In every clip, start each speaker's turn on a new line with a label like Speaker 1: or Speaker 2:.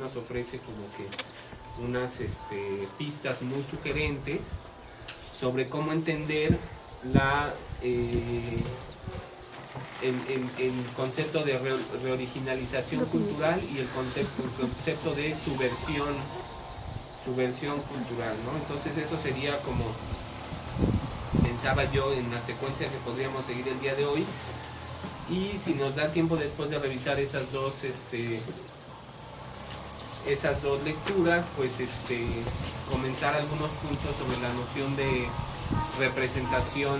Speaker 1: nos ofrece como que unas pistas muy sugerentes sobre cómo entender el concepto de reoriginalización cultural y el concepto de subversión cultural, ¿no? Entonces eso sería como pensaba yo en la secuencia que podríamos seguir el día de hoy, y si nos da tiempo después de revisar esas dos lecturas, pues comentar algunos puntos sobre la noción de representación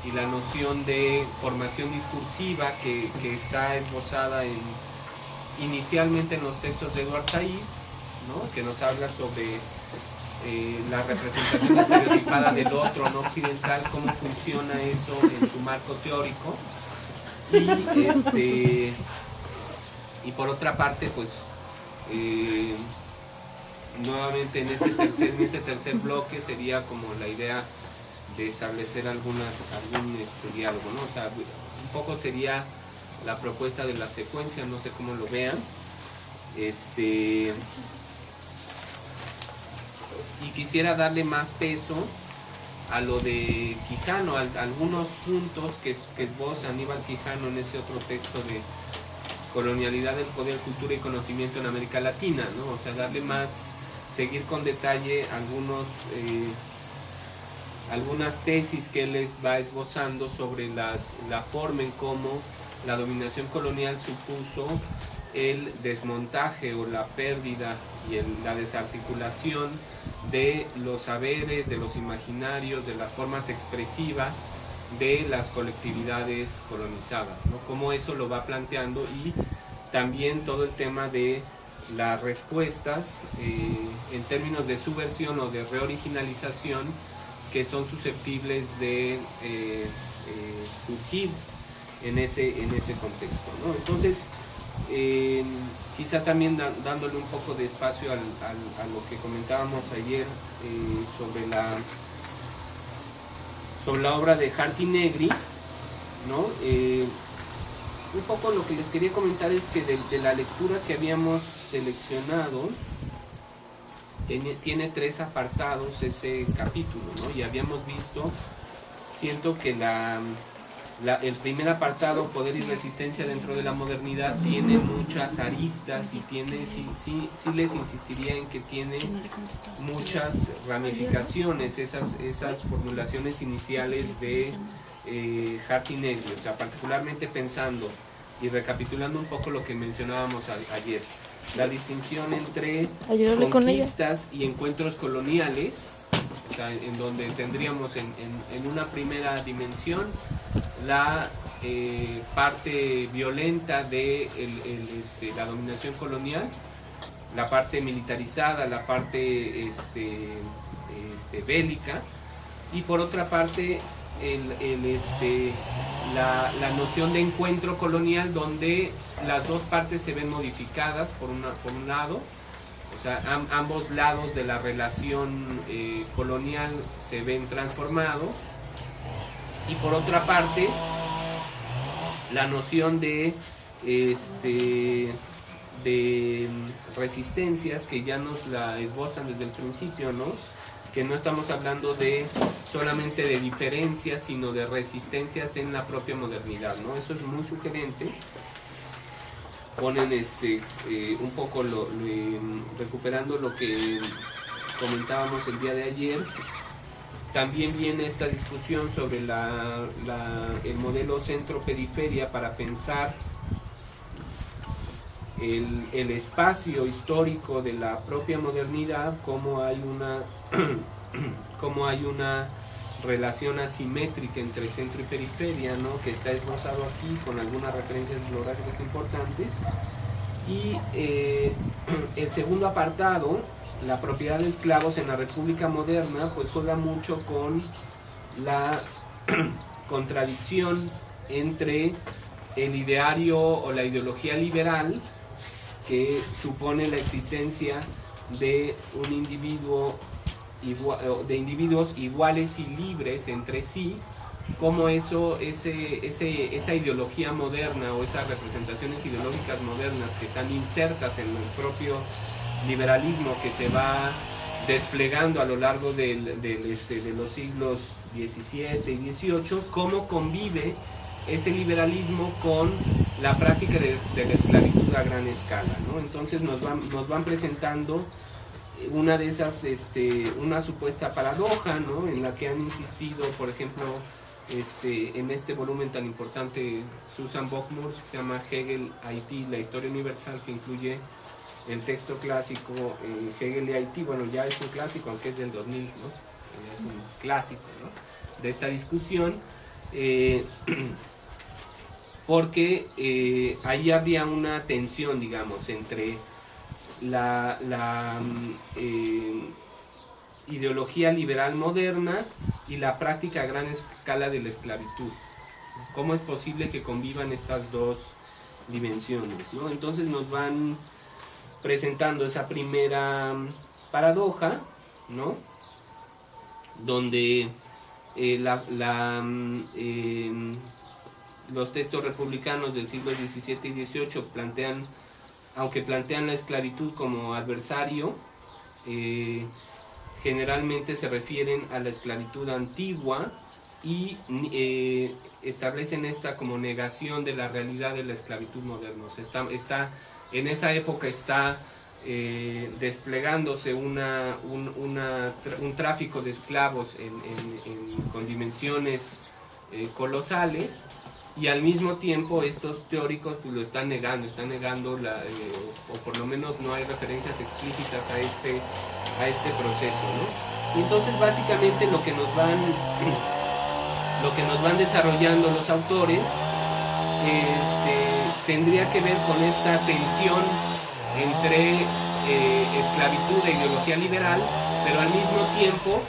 Speaker 1: y la noción de formación discursiva que está esbozada inicialmente en los textos de Edward Said, ¿no? Que nos habla sobre la representación estereotipada del otro no occidental, cómo funciona eso en su marco teórico, y por otra parte, pues nuevamente en ese tercer bloque sería como la idea de establecer algún diálogo, ¿no? O sea, un poco sería la propuesta de la secuencia, no sé cómo lo vean. Y quisiera darle más peso a lo de Quijano, a algunos puntos que esboza Aníbal Quijano en ese otro texto de Colonialidad del Poder, Cultura y Conocimiento en América Latina, ¿no? O sea, darle más, seguir con detalle algunas tesis que él les va esbozando sobre la forma en cómo la dominación colonial supuso el desmontaje o la pérdida y la desarticulación de los saberes, de los imaginarios, de las formas expresivas de las colectividades colonizadas, ¿no? Cómo eso lo va planteando, y también todo el tema de las respuestas en términos de subversión o de reoriginalización que son susceptibles de surgir en ese contexto, ¿no? Entonces, quizá también dándole un poco de espacio a lo que comentábamos ayer sobre la obra de Hardy Negri, ¿no? Un poco lo que les quería comentar es que de la lectura que habíamos seleccionado tiene 3 apartados ese capítulo, ¿no? Y habíamos visto, siento que el primer apartado, Poder y Resistencia dentro de la modernidad, tiene muchas aristas y sí les insistiría en que tiene muchas ramificaciones esas formulaciones iniciales de Hardy Negri, o sea, particularmente pensando y recapitulando un poco lo que mencionábamos ayer, la distinción entre conquistas y encuentros coloniales, o sea, en donde tendríamos en una primera dimensión la parte violenta de la dominación colonial, la parte militarizada, la parte bélica, y por otra parte la noción de encuentro colonial, donde las dos partes se ven modificadas por un lado, o sea, ambos lados de la relación colonial se ven transformados, y por otra parte la noción de resistencias, que ya nos la esbozan desde el principio, ¿no? Que no estamos hablando solamente de diferencias, sino de resistencias en la propia modernidad, ¿no? Eso es muy sugerente. Ponen un poco recuperando lo que comentábamos el día de ayer. También viene esta discusión sobre el modelo centro-periferia para pensar el espacio histórico de la propia modernidad, cómo hay una relación asimétrica entre centro y periferia, ¿no? Que está esbozado aquí con algunas referencias bibliográficas importantes. Y el segundo apartado, la propiedad de esclavos en la República Moderna, pues juega mucho con la contradicción entre el ideario o la ideología liberal, que supone la existencia de un individuo de individuos iguales y libres entre sí, cómo esa ideología moderna o esas representaciones ideológicas modernas que están insertas en el propio liberalismo que se va desplegando a lo largo de los siglos XVII y XVIII, cómo convive ese liberalismo con la práctica de la esclavitud a gran escala, ¿no? Entonces nos van presentando una de esas, una supuesta paradoja, ¿no? En la que han insistido, por ejemplo, en este volumen tan importante Susan Bockmurs, que se llama Hegel, Haití, la historia universal, que incluye el texto clásico Hegel y Haití. Bueno, ya es un clásico, aunque es del 2000, ¿no? Ya es un clásico, ¿no?, de esta discusión, porque ahí había una tensión, digamos, entre la ideología liberal moderna y la práctica a gran escala de la esclavitud. ¿Cómo es posible que convivan estas dos dimensiones, ¿no? Entonces nos van presentando esa primera paradoja, ¿no?, donde los textos republicanos del siglo XVII y XVIII plantean, aunque plantean la esclavitud como adversario, generalmente se refieren a la esclavitud antigua y establecen esta como negación de la realidad de la esclavitud moderna. O sea, en esa época está desplegándose un tráfico de esclavos con dimensiones colosales, y al mismo tiempo estos teóricos pues, lo están negando o por lo menos no hay referencias explícitas a este proceso, ¿no? Y entonces básicamente lo que nos van desarrollando los autores tendría que ver con esta tensión entre esclavitud e ideología liberal, pero al mismo tiempo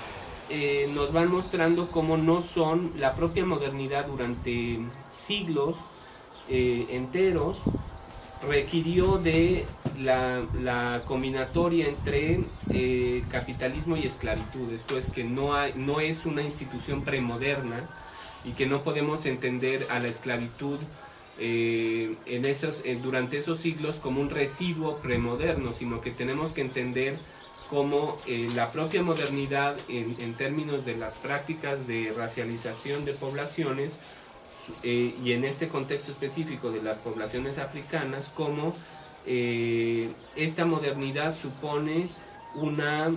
Speaker 1: nos van mostrando cómo no son la propia modernidad durante siglos enteros requirió de la combinatoria entre capitalismo y esclavitud. Esto es que no es una institución premoderna y que no podemos entender a la esclavitud durante esos siglos como un residuo premoderno, sino que tenemos que entender cómo la propia modernidad en términos de las prácticas de racialización de poblaciones y en este contexto específico de las poblaciones africanas, cómo esta modernidad supone una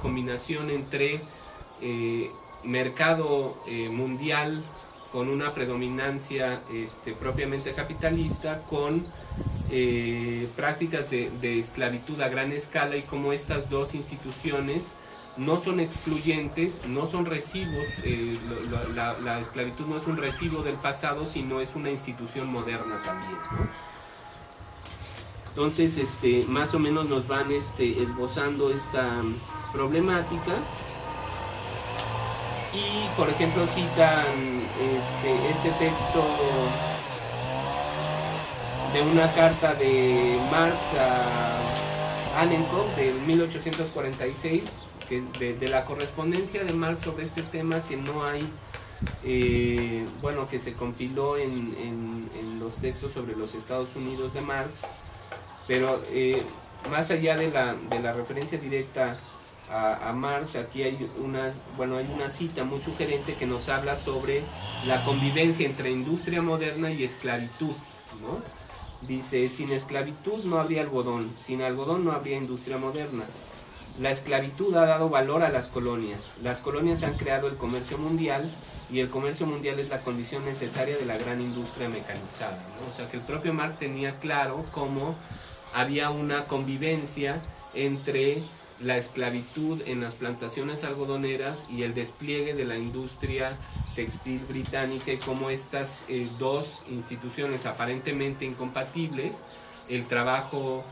Speaker 1: combinación entre mercado mundial con una predominancia propiamente capitalista, con prácticas de esclavitud a gran escala, y cómo estas dos instituciones no son excluyentes, no son residuos. La esclavitud no es un residuo del pasado, sino es una institución moderna también, ¿no? Entonces, más o menos nos van esbozando esta problemática. Y, por ejemplo, citan este texto de una carta de Marx a Annenkopf de 1846, que de la correspondencia de Marx sobre este tema, que no hay, que se compiló en los textos sobre los Estados Unidos de Marx, pero más allá de la referencia directa a Marx, aquí hay una cita muy sugerente que nos habla sobre la convivencia entre industria moderna y esclavitud, ¿no? Dice: sin esclavitud no habría algodón, sin algodón no habría industria moderna. La esclavitud ha dado valor a las colonias han creado el comercio mundial, y el comercio mundial es la condición necesaria de la gran industria mecanizada, ¿no? O sea que el propio Marx tenía claro cómo había una convivencia entre la esclavitud en las plantaciones algodoneras y el despliegue de la industria textil británica, y cómo estas dos instituciones aparentemente incompatibles, el trabajo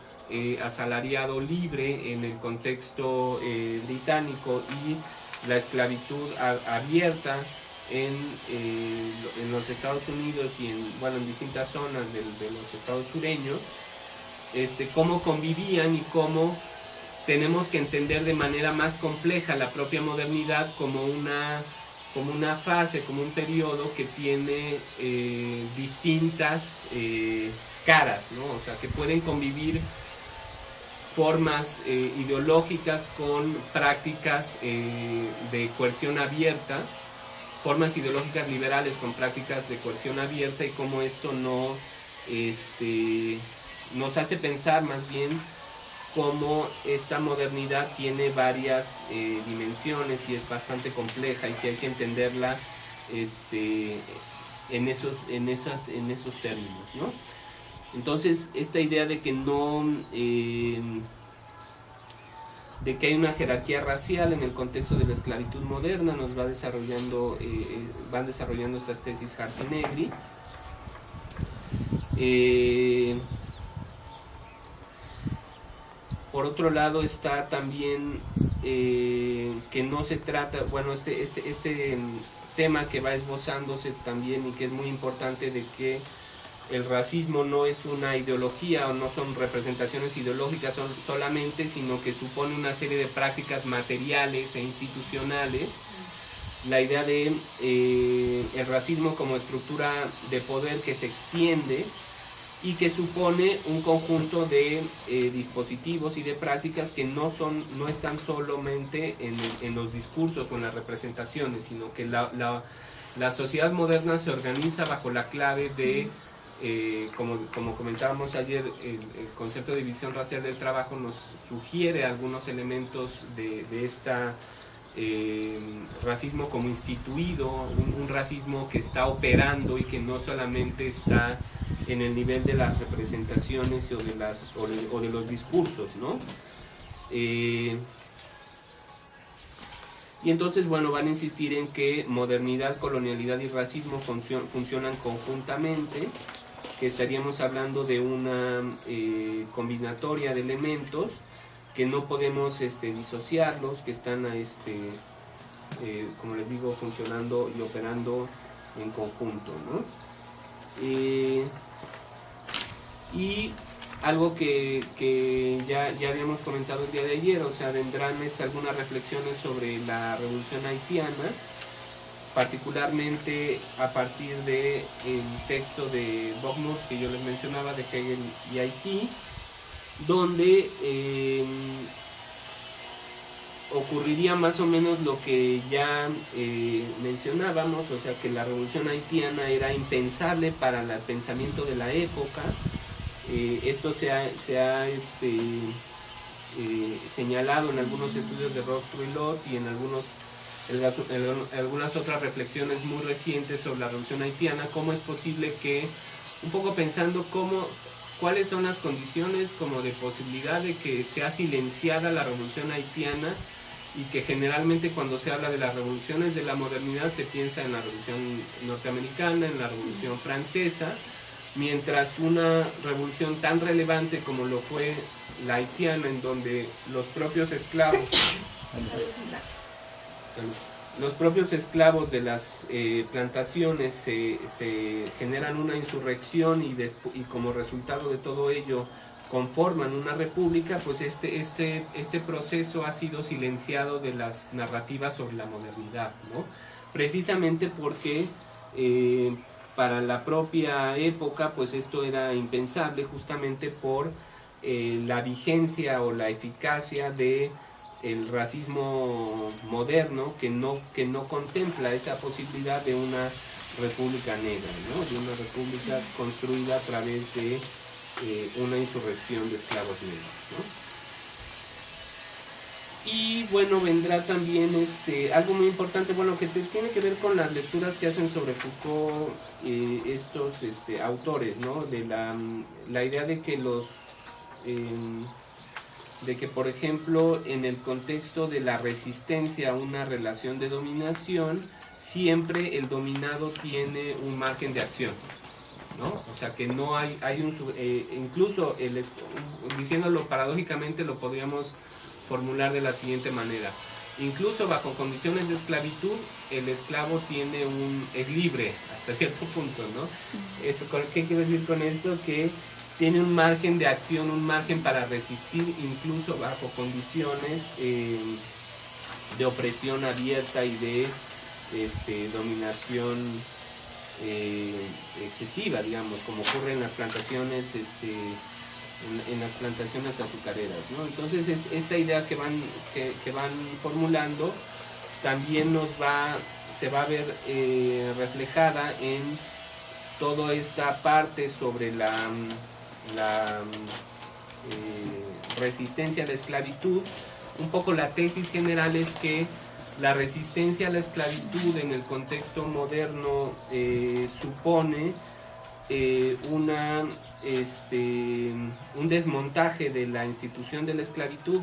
Speaker 1: asalariado libre en el contexto británico y la esclavitud abierta en los Estados Unidos y en distintas zonas de los estados sureños, cómo convivían y cómo tenemos que entender de manera más compleja la propia modernidad como una fase, como un periodo que tiene distintas caras, ¿no? O sea, que pueden convivir formas ideológicas con prácticas de coerción abierta, formas ideológicas liberales con prácticas de coerción abierta, y cómo esto nos hace pensar más bien cómo esta modernidad tiene varias dimensiones y es bastante compleja, y que hay que entenderla en esos términos, ¿no? Entonces, esta idea de que de que hay una jerarquía racial en el contexto de la esclavitud moderna nos van desarrollando estas tesis Hart y Negri. Por otro lado está también que no se trata, bueno, este tema que va esbozándose también y que es muy importante, de que el racismo no es una ideología o no son representaciones ideológicas solamente, sino que supone una serie de prácticas materiales e institucionales. La idea de el racismo como estructura de poder que se extiende y que supone un conjunto de dispositivos y de prácticas que no están solamente en los discursos o en las representaciones, sino que la sociedad moderna se organiza bajo la clave de como comentábamos ayer, el concepto de división racial del trabajo nos sugiere algunos elementos de esta racismo como instituido, un racismo que está operando y que no solamente está en el nivel de las representaciones o de los discursos, ¿no? Y entonces, bueno, van a insistir en que modernidad, colonialidad y racismo funcionan conjuntamente, que estaríamos hablando de una combinatoria de elementos que no podemos disociarlos, que están, como les digo, funcionando y operando en conjunto, ¿no? Y algo que ya habíamos comentado el día de ayer, o sea, vendrán algunas reflexiones sobre la revolución haitiana, particularmente a partir del texto de Bockmuth que yo les mencionaba, de Hegel y Haití, donde ocurriría más o menos lo que ya mencionábamos, o sea, que la revolución haitiana era impensable para el pensamiento de la época. Esto se ha señalado en algunos estudios de Roth Truillot y en algunas otras reflexiones muy recientes sobre la revolución haitiana. Cómo es posible que, un poco pensando cuáles son las condiciones como de posibilidad de que sea silenciada la revolución haitiana, y que generalmente cuando se habla de las revoluciones de la modernidad se piensa en la revolución norteamericana, en la revolución francesa, mientras una revolución tan relevante como lo fue la haitiana, en donde los propios esclavos de las plantaciones se generan una insurrección y como resultado de todo ello conforman una república, pues este proceso ha sido silenciado de las narrativas sobre la modernidad, ¿no? Precisamente porque para la propia época, pues esto era impensable, justamente por la vigencia o la eficacia de el racismo moderno, que no contempla esa posibilidad de una república negra, ¿no? De una república construida a través de una insurrección de esclavos negros, ¿no? Y bueno, vendrá también algo muy importante, bueno, que tiene que ver con las lecturas que hacen sobre Foucault estos autores, ¿no? De la idea de que por ejemplo, en el contexto de la resistencia a una relación de dominación, siempre el dominado tiene un margen de acción, ¿no? O sea, que no hay incluso diciéndolo paradójicamente, lo podríamos formular de la siguiente manera: incluso bajo condiciones de esclavitud, el esclavo es libre hasta cierto punto, ¿no? ¿Qué quiero decir con esto? Que tiene un margen de acción, un margen para resistir incluso bajo condiciones de opresión abierta y de dominación excesiva, digamos, como ocurre en las plantaciones en las plantaciones azucareras, ¿no? Entonces esta idea que van formulando también se va a ver reflejada en toda esta parte sobre la resistencia a la esclavitud. Un poco la tesis general es que la resistencia a la esclavitud en el contexto moderno supone un desmontaje de la institución de la esclavitud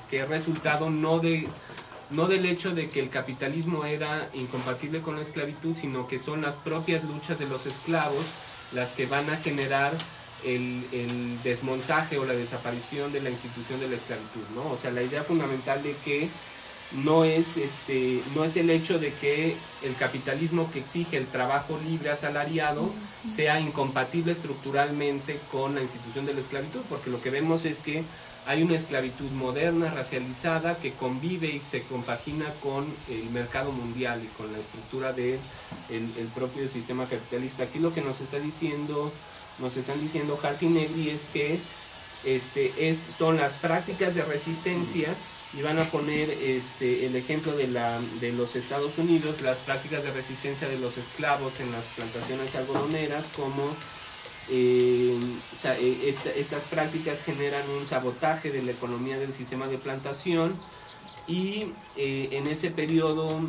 Speaker 1: que es resultado no del hecho de que el capitalismo era incompatible con la esclavitud, sino que son las propias luchas de los esclavos las que van a generar el desmontaje o la desaparición de la institución de la esclavitud, ¿no? O sea, la idea fundamental de que no es el hecho de que el capitalismo que exige el trabajo libre asalariado sea incompatible estructuralmente con la institución de la esclavitud, porque lo que vemos es que hay una esclavitud moderna, racializada, que convive y se compagina con el mercado mundial y con la estructura del propio sistema capitalista. Aquí lo que nos están diciendo Hart y Negri es que son las prácticas de resistencia, y van a poner el ejemplo de los Estados Unidos, las prácticas de resistencia de los esclavos en las plantaciones algodoneras, como estas prácticas generan un sabotaje de la economía del sistema de plantación, y en ese periodo,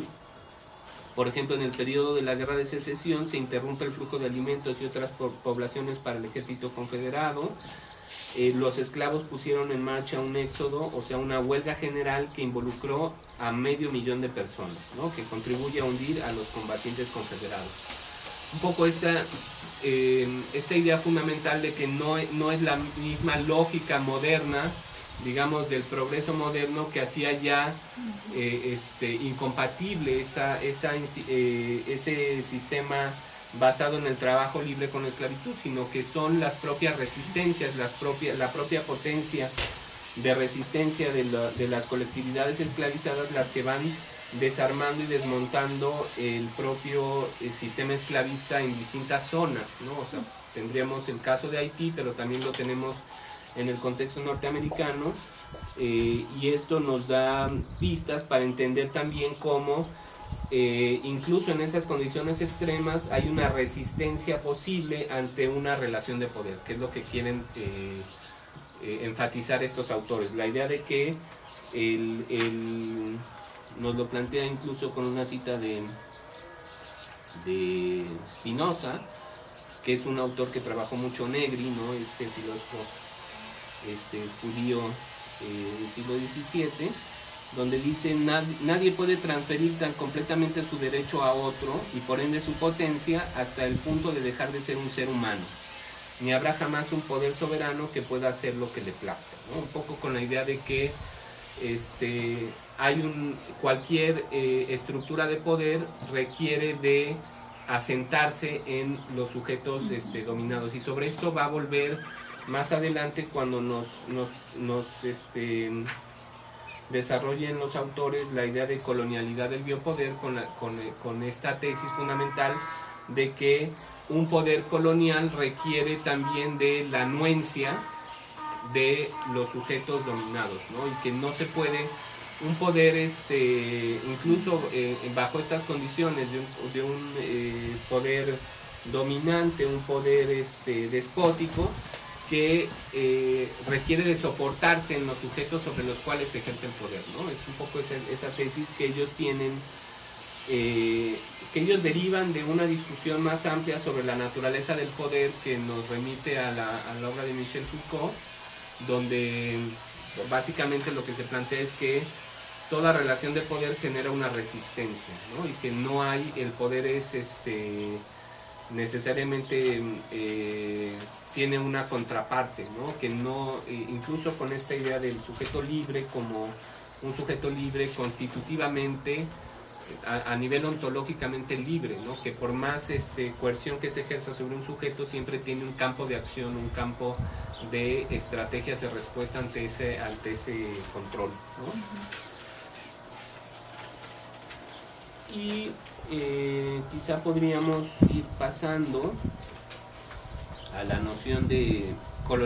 Speaker 1: por ejemplo en el periodo de la Guerra de Secesión, se interrumpe el flujo de alimentos y otras poblaciones para el ejército confederado. Los esclavos pusieron en marcha un éxodo, o sea, una huelga general que involucró a 500,000 de personas, ¿no? Que contribuye a hundir a los combatientes confederados. Un poco esta idea fundamental de que no es la misma lógica moderna, digamos, del progreso moderno, que hacía ya incompatible ese sistema basado en el trabajo libre con la esclavitud, sino que son las propias resistencias, la propia potencia de resistencia de las colectividades esclavizadas las que van desarmando y desmontando el propio sistema esclavista en distintas zonas, ¿no? O sea, tendríamos el caso de Haití, pero también lo tenemos en el contexto norteamericano, y esto nos da pistas para entender también cómo incluso en esas condiciones extremas hay una resistencia posible ante una relación de poder, que es lo que quieren enfatizar estos autores. La idea de que nos lo plantea incluso con una cita de Spinoza, que es un autor que trabajó mucho Negri, ¿no? Este filósofo judío del siglo XVII, donde dice: nadie puede transferir tan completamente su derecho a otro y por ende su potencia hasta el punto de dejar de ser un ser humano, ni habrá jamás un poder soberano que pueda hacer lo que le plazca, ¿no? Un poco con la idea de que cualquier estructura de poder requiere de asentarse en los sujetos dominados, y sobre esto va a volver más adelante cuando nos desarrollen los autores la idea de colonialidad del biopoder, con esta tesis fundamental de que un poder colonial requiere también de la anuencia de los sujetos dominados, ¿no? Y que no se puede un poder, incluso bajo estas condiciones de un poder dominante, un poder despótico, que requiere de soportarse en los sujetos sobre los cuales se ejerce el poder, ¿no? Es un poco esa tesis que ellos tienen, que ellos derivan de una discusión más amplia sobre la naturaleza del poder, que nos remite a la obra de Michel Foucault, donde básicamente lo que se plantea es que toda relación de poder genera una resistencia, ¿no? Y que no hay, el poder es necesariamente tiene una contraparte, ¿no? Que no, incluso con esta idea del sujeto libre como un sujeto libre constitutivamente a nivel ontológicamente libre, ¿no? Que por más coerción que se ejerza sobre un sujeto siempre tiene un campo de acción, un campo de estrategias de respuesta ante ese control, ¿no? Y quizá podríamos ir pasando a la noción de